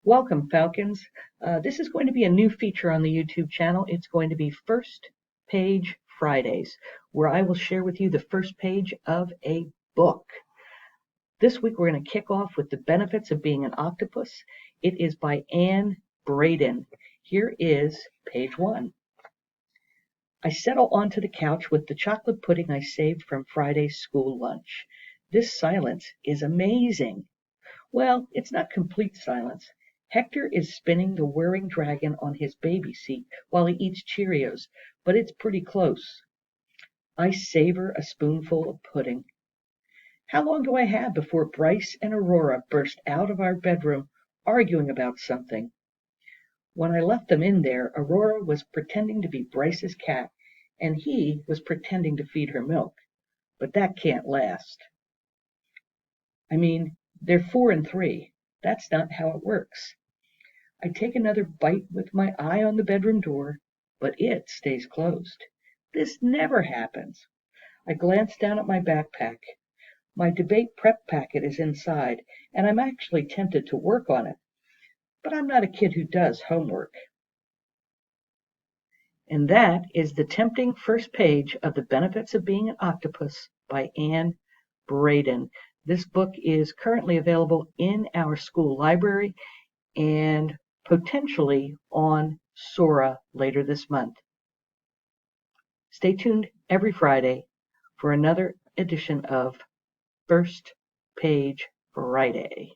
Welcome, Falcons. This is going to be a new feature on the YouTube channel. It's going to be First Page Fridays, where I will share with you the first page of a book. This week we're going to kick off with The Benefits of Being an Octopus. It is by Braden. Here is page 1. I settle onto the couch with the chocolate pudding I saved from Friday's school lunch. This silence is amazing. Well, it's not complete silence. Hector is spinning the whirring dragon on his baby seat while he eats Cheerios, but it's pretty close. I savor a spoonful of pudding. How long do I have before Bryce and Aurora burst out of our bedroom arguing about something? When I left them in there, Aurora was pretending to be Bryce's cat, and he was pretending to feed her milk. But that can't last. I mean, they're 4 and 3. That's not how it works. I take another bite with my eye on the bedroom door, but it stays closed. This never happens. I glance down at my backpack. My debate prep packet is inside, and I'm actually tempted to work on it. But I'm not a kid who does homework. And that is the tempting first page of The Benefits of Being an Octopus by Braden. This book is currently available in our school library and potentially on Sora later this month. Stay tuned every Friday for another edition of First Page Friday.